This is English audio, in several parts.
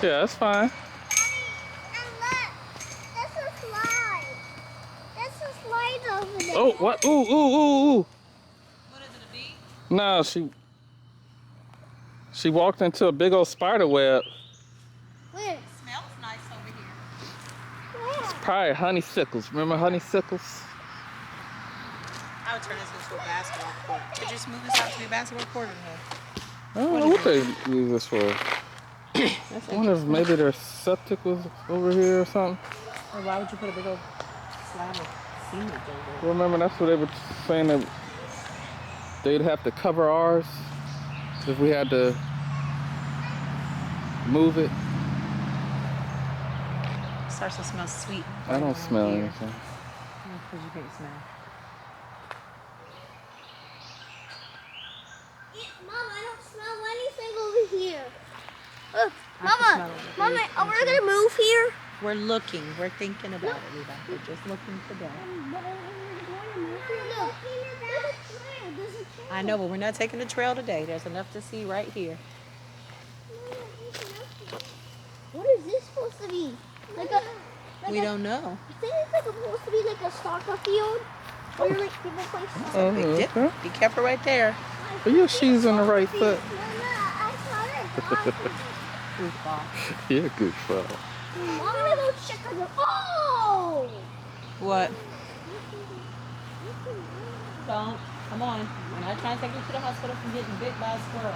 Yeah, that's fine. Oh, what? Ooh, ooh, ooh, ooh. What is it, a bee? No, she walked into a big old spider web. Where? It smells nice over here. Where? It's probably honeysuckles. Remember honeysuckles? I would turn this into a basketball court. Could you just move this out to be a basketball court or no? I don't know what they use this for. I wonder if maybe their septic was over here or something. Or why would you put a big old slab of cement over there? Remember, that's what they were saying, that they'd have to cover ours if we had to move it. It starts to smell sweet. I don't smell anything. Because you can't smell. Mom, I don't smell anything over here. Look, Mama, we're gonna move here. We're looking. We're thinking about it, Levi. We're just looking today. I know, but we're not taking the trail today. There's enough to see right here. What is this supposed to be? We don't know. I think it's supposed to be like a soccer field where like people play soccer. Okay. Be careful right there. But your shoes on the right foot. Yeah, good fall. I'm gonna go check on the. Oh! What? Don't. Come on. We're not trying to take you to the hospital from getting bit by a squirrel.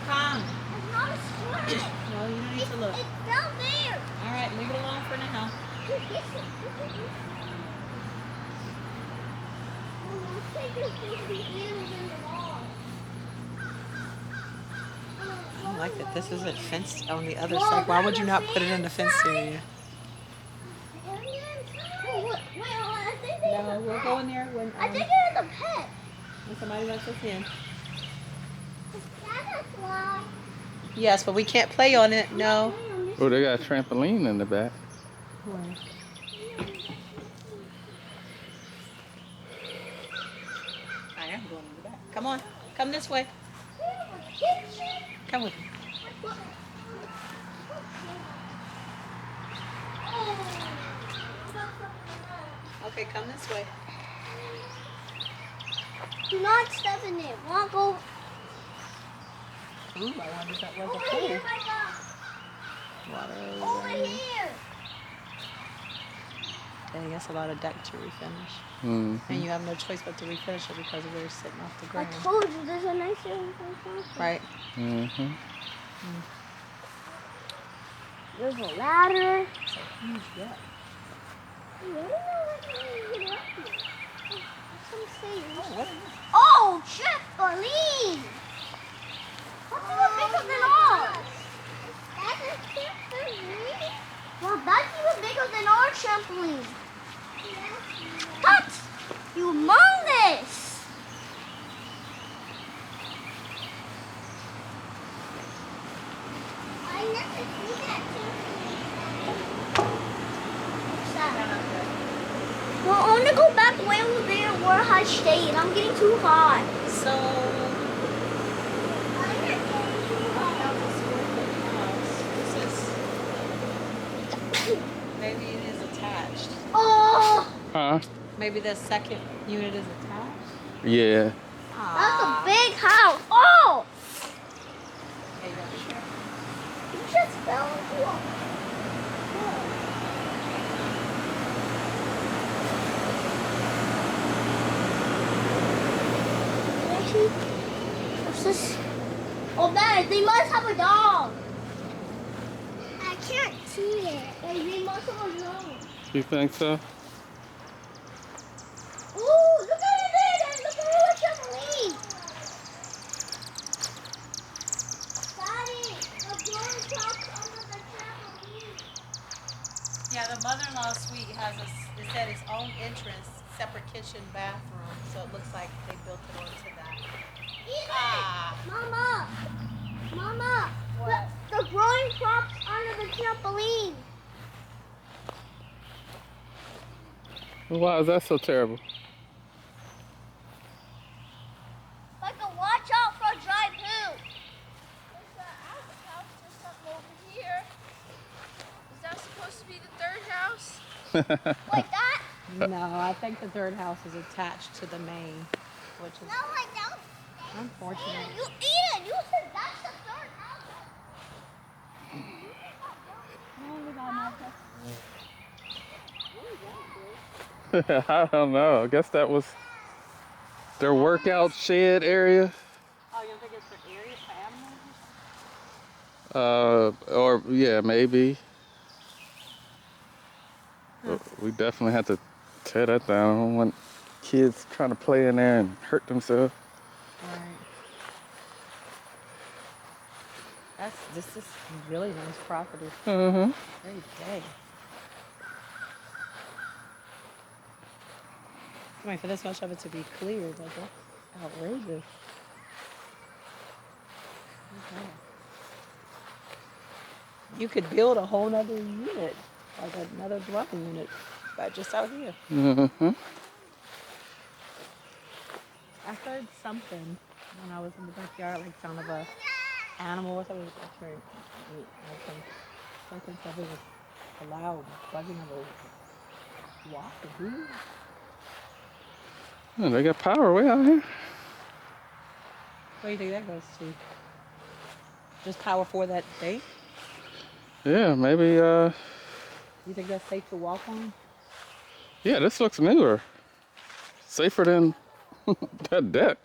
Come. It's not a squirrel. No, you don't need to look. It's down there. All right, leave it alone for now. I don't like that this isn't fenced on the other side. Why would you not put it in the fenced area? No, we'll go in there when I think it's a pet. when somebody lets us in. Is that a fly? Yes, but we can't play on it. No. Oh, they got a trampoline in the back. Where? I am going in the back. Come on. Come this way. Come with me. Okay, come this way. Do not step in it. Won't go. Ooh, I wonder if that was a Over pool. here, Micah. Water. Over here. Dang, that's a lot of deck to refinish. Mm-hmm. And you have no choice but to refinish it because we're sitting off the I ground. told you there's a nice area. Right? Mm-hmm. There's a ladder. It's a huge deck. I don't know what to get up here. Some stairs. Oh, what is this? Oh, trampoline! That's even bigger than ours. That's a trampoline? Well, that's even bigger than our trampoline. That's humongous! I never see that trampoline. What's that? Well, I want to go back way over there where I stayed. I'm getting too hot. So, maybe it is attached. Oh, Huh? Maybe the second unit is attached. Yeah. that's a big house. Oh, Yeah, you got to share. you just fell into a. What's this? Oh, man, they must have a dog. I can't see it. They must have a dog. You think so? Ooh, look at it there. Look at the trampoline. Daddy, the blue top under the kitchen bathroom, so it looks like they built it onto that. Mama! Mama! What? The growing crops under the trampoline. Why is that so terrible? Like a watch out for dry poo. There's an outhouse or something over here. Is that supposed to be the third house? Like that? No, I think the third house is attached to the main, which is No, I don't. unfortunate. You eat it. You said that's the third house. I don't know. I guess that was their workout shed area. Oh, you don't think it's for areas for animals? Or yeah, maybe. But we definitely had to tear that down. I don't want kids trying to play in there and hurt themselves. Right. This is really nice property. Mm-hmm. Very big. I mean, for this much of it to be cleared, like that's outrageous. Okay. You could build a whole nother unit, like another dwelling unit, but just out here. Mm-hmm. I heard something when I was in the backyard, like sound of a animal or something. I heard something was a loud buzzing of a wasp. Yeah, they got power way out here. Where do you think that goes to? Just power for that day? Yeah, maybe. You think that's safe to walk on? Yeah, this looks newer. Safer than that deck.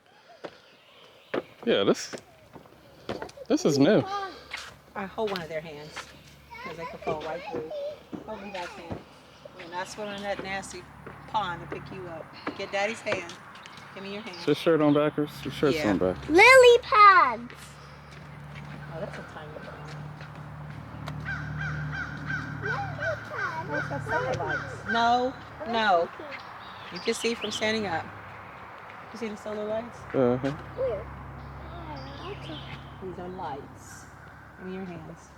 Yeah, this is new. I hold one of their hands because they could fall right through. Hold me guy's hand. We're not swimming in that nasty pond to pick you up. Get Daddy's hand. Give me your hand. Is your shirt on backwards? Your shirt's Yeah. on back. Lily pads. Oh, that's a tiny one. Lily pads. What's that satellites? No, no. You can see from standing up. You see the solar lights? Uh-huh. Where? Okay. These are lights. Give me your hands.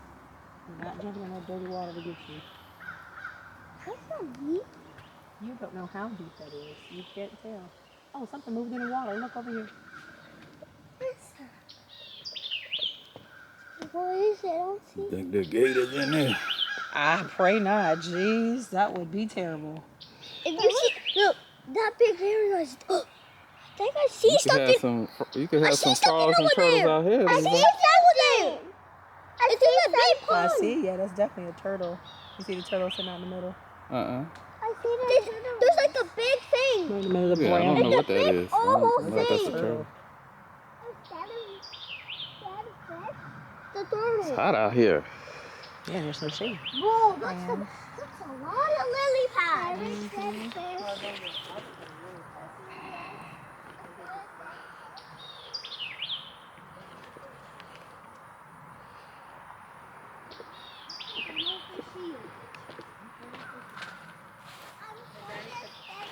You're not jumping in that dirty water to get you. That's so deep. You don't know how deep that is. You can't tell. Oh, something moved in the water. Look over here. What's that? What is it? I don't see. Think the gate is in there. I pray not. Jeez, that would be terrible. If you see, look, that big area is. I think I see You could something. have some. You could I have see some something frogs and over turtles there. out here. I see Lisa. something over there. I see a big I pond. see. Yeah, that's definitely a turtle. You see the turtle sitting out in the middle? I Uh-uh. see that. There's like a big thing. In the middle of the Yeah, I don't brown. know what that big is. I oval don't know if that's a thing. turtle. The turtle. It's hot out here. Yeah, there's no shade. Whoa, that's a lot of lily pads.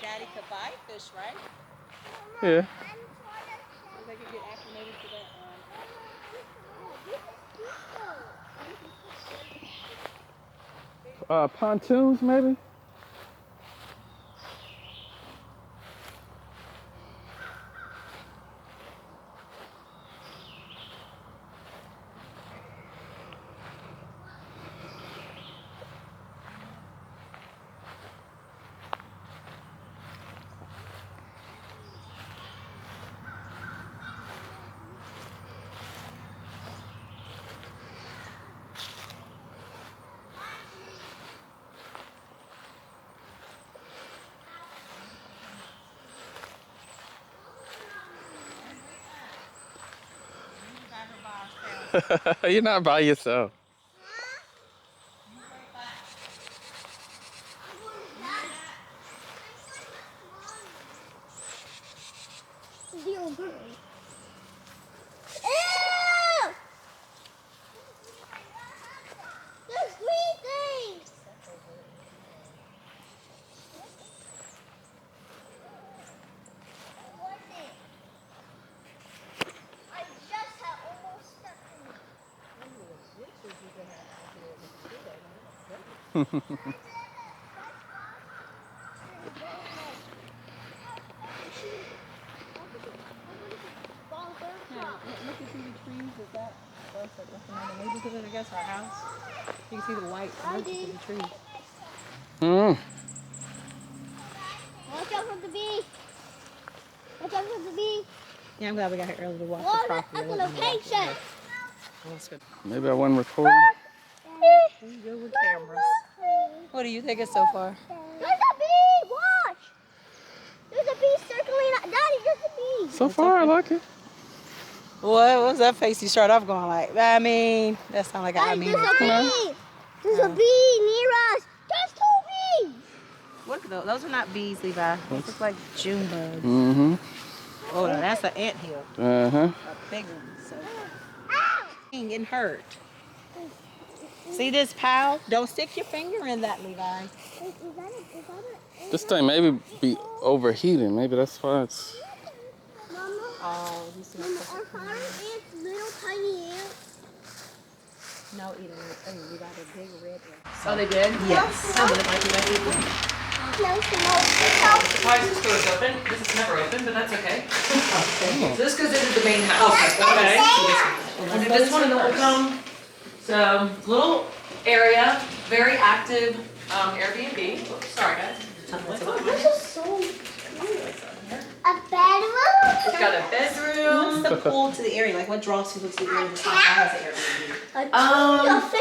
Daddy could buy fish, right? Yeah. They could get acclimated to that. Pontoons maybe? You're not by yourself. Ew! There's green things. Looking through the trees, is that us at the neighborhood, I guess, our house? You can see the white branches of the trees. Hmm. Watch out for the bee. Watch out for the bee. Yeah, I'm glad we got here early to walk the What property. a location. That's good. Maybe I wasn't recording. We good with cameras. What do you think of so far? There's a bee. Watch. There's a bee circling. Daddy, there's a bee. So far, I like it. What was that face you started off going like? I mean, that sounded like I Daddy, mean. there's a bee. There's a bee near us. There's 2 bees. What are those? Those are not bees, Levi. Those look like June bugs. Mm-hmm. Oh, no, that's an anthill. Uh-huh. A big one. So. Getting hurt. See this pile? Don't stick your finger in that, Levi. Is that This thing maybe be overheating. Maybe that's why it's... Mama? Oh, you see Our farm ants, little tiny ants. no eating. Oh, we got a big red one. Oh, they did? Yes. Some of them might be ready. No. Why is this door open? This is never open, but that's okay. So this goes into the main house. Okay. We'll do this one and then we'll come. So, little area, very active Airbnb. Oops, sorry guys. This is so cool. A bedroom? It's got a What's bedroom. the pull to the area? Like, what draws people to the area? This house has an Airbnb. A fan?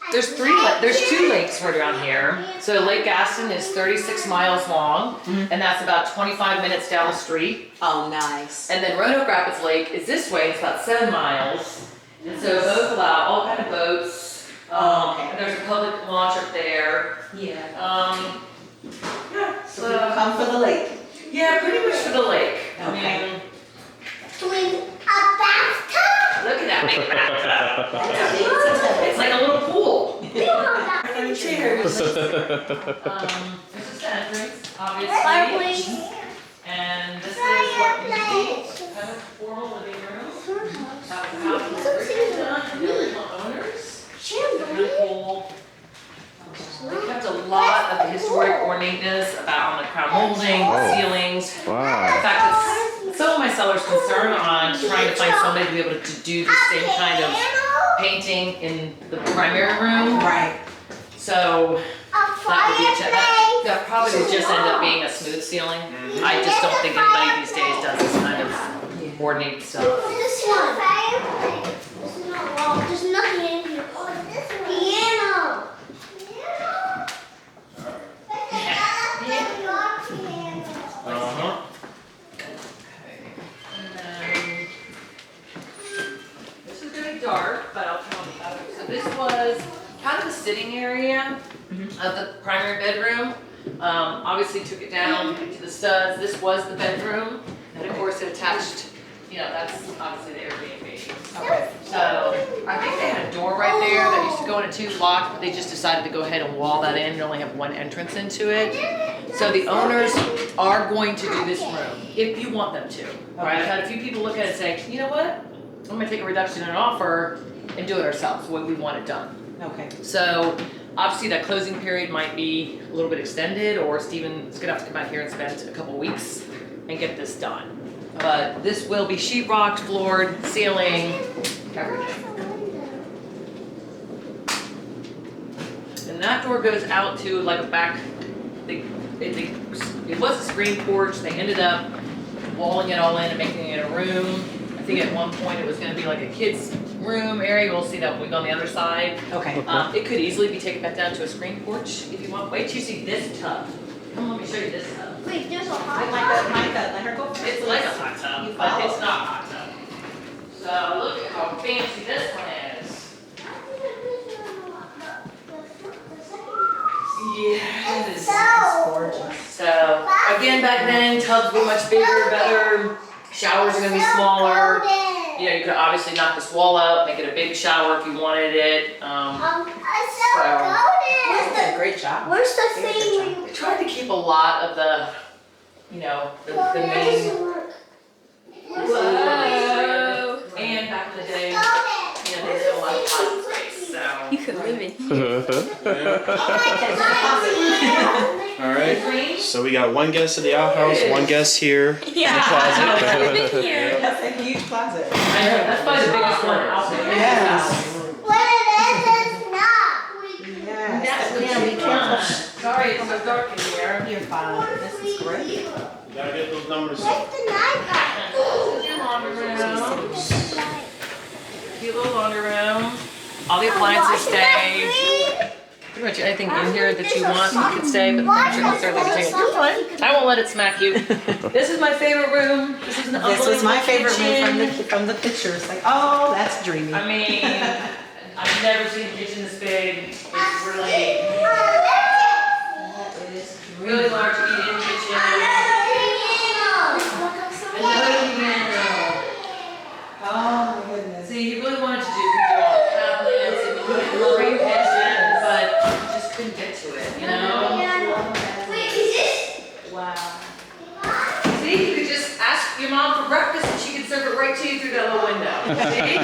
There's 2 lakes right around here. So Lake Gaston is 36 miles long, and that's about 25 minutes down the street. Oh, nice. And then Roanoke Rapids Lake is this way, it's about 7 miles. And so both allow all kind of boats. Okay. And there's a public launch up there. Yeah. Yeah, So people come for the lake. yeah, pretty much for the lake. I Okay. mean, With a bathtub? look at that big bathtub. It's like a little pool. Cheers. This is the entrance, obviously. Fireplace. And this is what you see. Kind of formal living room. Have a house with everything done. The original owners. Kind of cool. They kept a lot of the historic ornateness about on the crown molding, ceilings. Wow. In fact, it's some of my sellers' concern on trying to find somebody to be able to do the same kind of painting in the primary room. Right. So that would be that probably would just end up being a smooth ceiling. I just don't think anybody these days does this kind of ornate stuff. This one. This is not wrong. There's nothing in here. Oh, this one. Piano. Uh-huh. And then this is gonna be dark, but I'll tell you about it. So this was kind of the sitting area of the primary bedroom. Obviously took it down to the studs. This was the bedroom, and of course it attached. You know, that's obviously the Airbnb. Okay. So I think they had a door right there that used to go into 2 locked, but they just decided to go ahead and wall that in and only have 1 entrance into it. So the owners are going to do this room if you want them to. Right? I've had a few people look at it and say, you know what? I'm gonna take a reduction in offer and do it ourselves the way we want it done. Okay. So obviously that closing period might be a little bit extended, or Steven's gonna have to come out here and spend a couple weeks and get this done. But this will be sheetrocked, floored, ceiling, everything. And that door goes out to like a back, it was a screen porch, they ended up walling it all in and making it a room. I think at one point it was gonna be like a kid's room area, we'll see that when we go on the other side. Okay. It could easily be taken back down to a screen porch if you want. Wait till you see this tub. Come, let me show you this tub. Wait, there's a Like hot let her go. It's like a hot tub, but it's not a hot tub. So look at how fancy this one is. Yes. Gorgeous. So again, back then tubs were much bigger, better. Showers are gonna be smaller. You know, you could obviously knock this wall out, make it a big shower if you wanted it. Great job. Where's the thing? I tried to keep a lot of the, you know, the main. Whoa. And back in the day, you know, they did a lot of closet space, so. You could live in All right. So we got one guest in the outhouse, one guest here in the closet. That's a huge closet. I know, that's probably the biggest one out there. Yes. That's Yeah, be careful. Sorry, it's so dark in here. You're fine. This is great. You gotta get those numbers. This is your laundry room. Cute little laundry room. All the appliances stay. Pretty much anything in here that you want can stay, but the furniture can certainly be taken. You're fine. I won't let it smack you. This is my favorite room. This is an This was my favorite kitchen. room from the pictures. Like, oh, that's dreamy. I mean, I've never seen a kitchen this big. It's really, really large eat-in kitchen. Another piano. Oh my goodness. See, he really wanted to do all cabinets and great kitchen, but just couldn't get to it, you know? Wow. See, you could just ask your mom for breakfast and she could serve it right to you through that little window. See?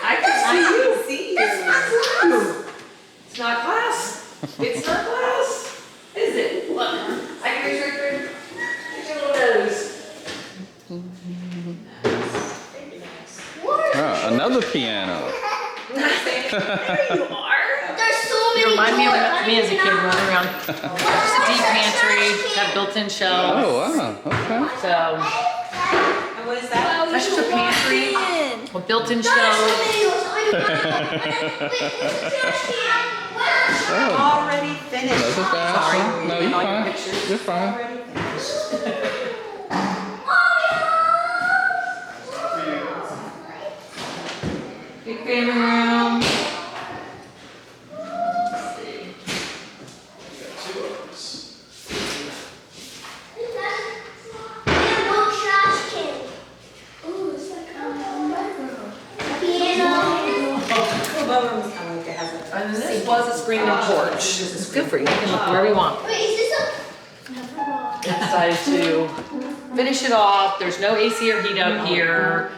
I can see you. It's not glass. It's not glass. Is it? Look. I can reach right through. Get your little nose. Ah, another piano. There you are. There's so many. You remind me of me as a kid running around. Just a deep pantry, got built-in shelves. Oh wow. Okay. So And what is that? that's just a pantry with built-in shelves. Already finished. That's a bathroom. No, you're All your fine. pictures. You're fine. Already finished. Big family room. Let's see. And this was a screened-in porch. It's good for you. You can look wherever you want. Wait, is this I decided to finish it off. There's no AC or heat out here.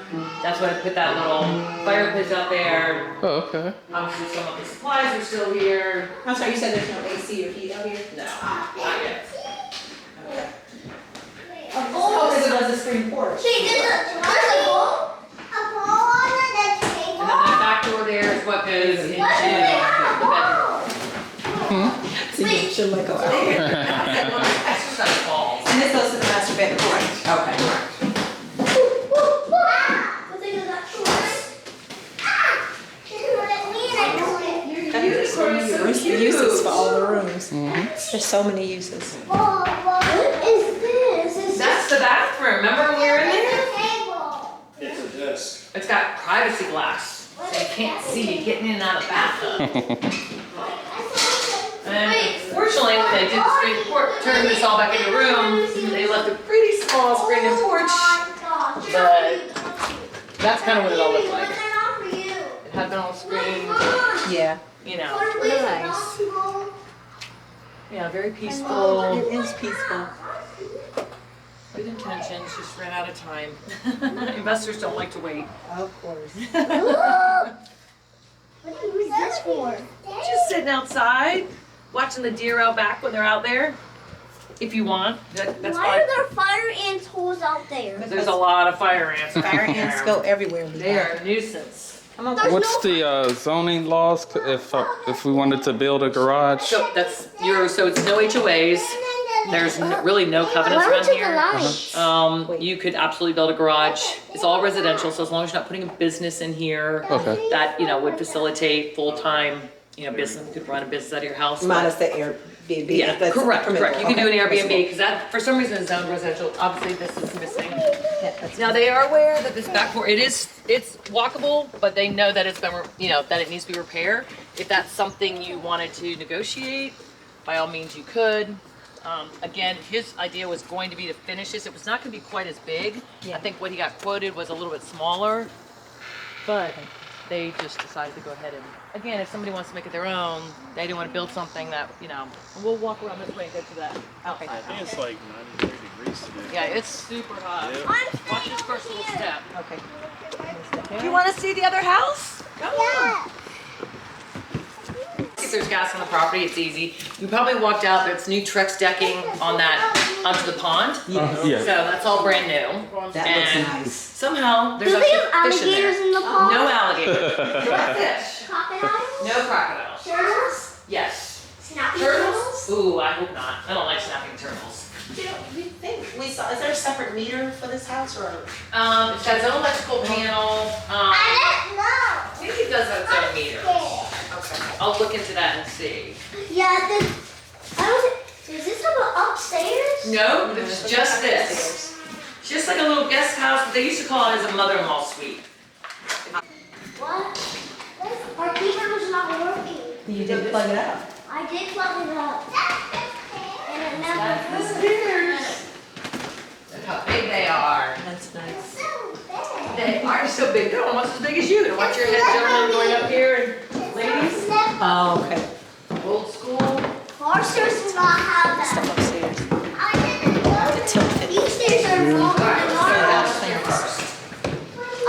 That's why I put that little fireplace out there. Oh, okay. Obviously, some of the supplies are still here. I'm sorry, you said there's no AC or heat out here? No, not yet. Oh, because it was a screen porch. Wait, there's a bowl? A bowl on the And table? then the back door there is what goes into the bedroom. So you should let go out. Exercise balls. And this goes to the master bedroom. Correct. Okay. What thing is that? There's uses for all the rooms. There's so many uses. What is this? That's the bathroom. Remember when we were in there? Table. It's a desk. It's got privacy glass, so you can't see you getting in and out of the bathtub. And fortunately, when they did the screen porch, turned this all back into a room, they left a pretty small screen and porch, but that's kind of what it all looked like. It had been all screened, Yeah. you know. Nice. Yeah, very peaceful. It is peaceful. Good intentions, just ran out of time. Investors don't like to wait. Of course. What do you use this for? Just sitting outside, watching the deer out back when they're out there. If you want, that's Why fine. are there fire ants holes out there? There's a lot of fire ants. Fire ants go everywhere. They are a nuisance. Come on. What's the zoning laws if we wanted to build a garage? So that's so it's no HOAs. There's really no covenants Why around would you here. lie? You could absolutely build a garage. It's all residential, so as long as you're not putting a business in here, Okay. that would facilitate full-time business. You could run a business out of your house. Minus the Airbnb. Yeah, That's correct. permissible. You can do an Okay. Airbnb because that, for some reason, is zoned residential. Obviously, this is missing. Yeah, that's- Now they are aware that this back door, it's walkable, but they know that it's been, that it needs to be repaired. If that's something you wanted to negotiate, by all means you could. Again, his idea was going to be to finish this. It was not going to be quite as big. Yeah. I think what he got quoted was a little bit smaller, but they just decided to go ahead and, again, if somebody wants to make it their own, they didn't want to build something that, we'll walk around this way and go to that outside. I think it's like 93 degrees things to do. Yeah, it's super hot. Yep. Watch this first little step. Okay. You want to see the other house? Come on. If there's gas on the property, it's easy. You probably walked out, there's new Trex decking on that, onto the pond. Yeah. So that's all brand new. That And looks nice. somehow Do there's they have actually fish in alligators there. in the pond? No alligators. No fish. Crocodiles? No crocodiles. Turtles? Yes. Snapping Turtles? Ooh, I hope not. I don't like snapping turtles. Do you think, Lisa, is there a separate meter for this house or? It's got its own electrical panel. I don't know. I think it does have its own meter. Okay. I'll look into that and see. Yeah, I don't is this about upstairs? No, it's just this. It's just like a little guest house, but they used to call it as a mother-in-law suite. What? Our keyboard was not working. You did plug it up. I did plug it up. And it never That's the stairs. Look how big they are. That's nice. They are so big. They're almost as big as you. And watch your head, gentlemen, going up here. And ladies, Oh, okay. old school. Our stairs does not have that. Stuff upstairs. I didn't know. Tilt it. These stairs are longer than ours. First.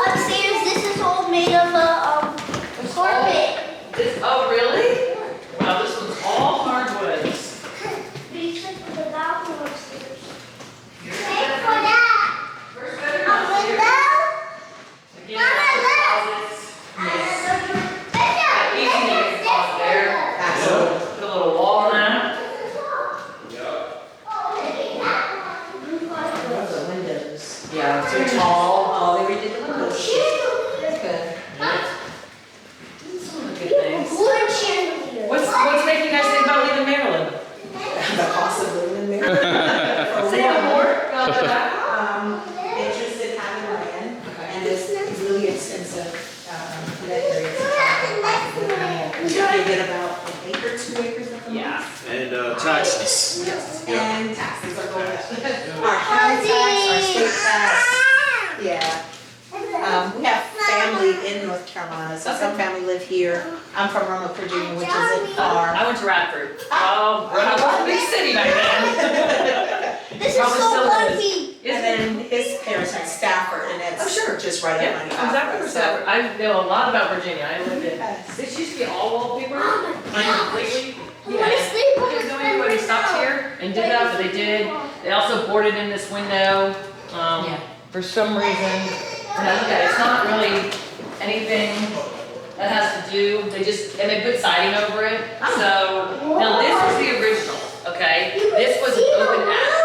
Upstairs, this is all made of carpet. Oh, really? Wow, this one's all hardwoods. But you took the bathroom upstairs. Here's Thank the for that. first bedroom A upstairs. window. Again, closets. Easy to get a closet there. Absolutely. Put a little wall in that. Those are windows. Yeah, too tall. Oh, they redid the windows. That's good. Some of the good things. Wood chandelier. What's making you guys think about leaving Maryland? The cost of living in there. Say no more. Go to that. Interest in having land, and it's really expensive, that area. You get about an acre, 2 acres of land. Yeah. And taxes. Yes, Yep. and taxes are going up. Our county tax, our state tax, yeah. We have family in North Carolina, so some family live here. I'm from Roanoke, Virginia, which isn't far. I went to Radford. Oh, Roanoke was a big city back then. This is Probably so still is. funky. And then his parents are in Stafford, and it's Oh, sure. just right Yeah, up on the exactly. opera, So I know a lot about Virginia. I lived in. Yes. This used to be all wallpaper. Oh my Completely. I want to sleep on There's this no bed idea why they right stopped now. here and did that, but they did. They also boarded in this window, for some reason. And I look at it, it's not really anything that has to do, and they put siding over it. So, now this was the original, okay? This was an open attic.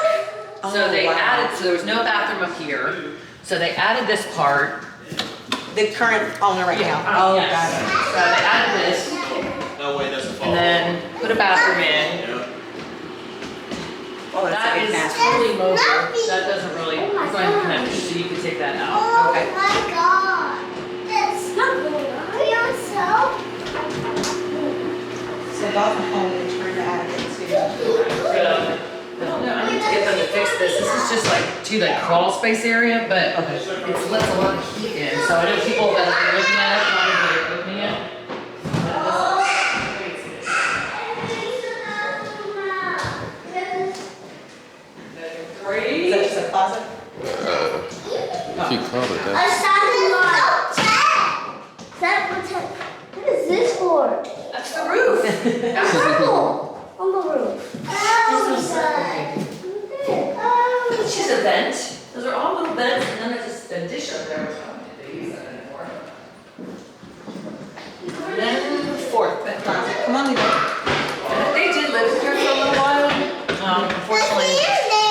So Oh, they wow. added, so there was no bathroom up here. So they added this part. The current owner right now. Oh, Yes. got it. So they added this, That way it doesn't fall. and then put a bathroom in. Yeah. Oh, that's a That big is master. fully mobile. That doesn't really, it's not even connected, so you can take that out. Oh Okay. my god. That's not going on. So bought the home and turned the attic into. So, I don't know, I need to get them to fix this. This is just like crawl space area, but it lets a lot of heat in. So I know people that have been looking at it, not even opening it. Is that just a closet? She called it A that. standing light. What is this for? That's the roof. Purple on the roof. It's just a vent. Those are all little vents, and then there's just a dish over there. I don't think they use that anymore. And then the fourth vent closet. Come on, Lisa. They did live here for a little while. Unfortunately,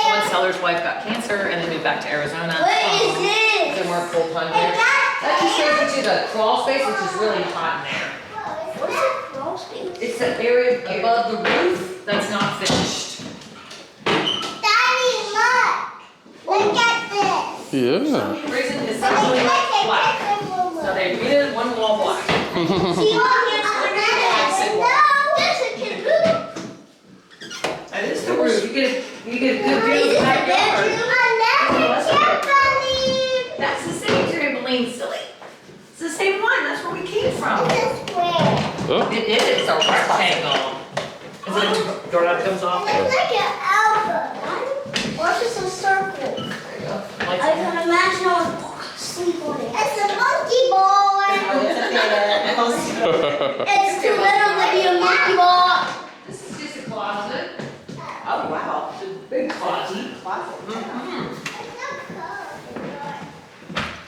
one seller's wife got cancer and they moved back to Arizona. What is this? They weren't full time there. That just goes into the crawl space, which is really hot in there. What's a crawl space? It's the area above the roof that's not finished. Daddy, look. Look at this. Yeah. For some reason, it's actually black. So they painted one wall black. See what here's no, there's a kangaroo. That is the roof. You get a good view of Is the it the backyard. bedroom? I never That's the same trampoline, silly. It's the same one. That's where we came from. This way. Oh, It is. It's a rectangle. Is it a door that comes off? It's like an alpha. Why is it so circle? It's a monkey ball. It's too little to be a monkey ball. This is just a closet. Oh, wow. It's a big closet. Deep closet.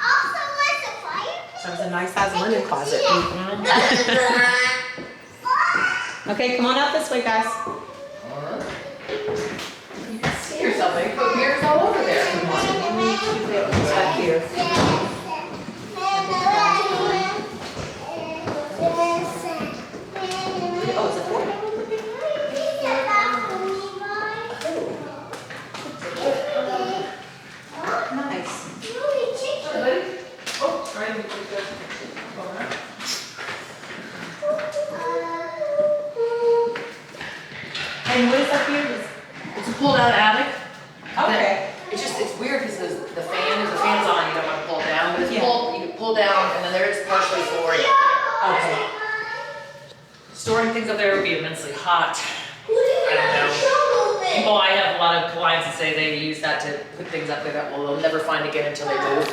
Also, where's the fire? So it's a nice size linen closet. Okay, come on out this way, guys. You can see yourself, you put mirrors all over there. It's back here. Oh, is it four? Nice. Oh, trying to get the. And what is up here? It's a pulled out attic. Okay. It's just, it's weird because the fan's on, you don't want to pull it down, but it's Yeah. pulled, you can pull down and then there is partially flooring. Okay. Storing things up there would be immensely hot. I don't know. People, I have a lot of clients that say they use that to put things up there that they'll never find again until they move.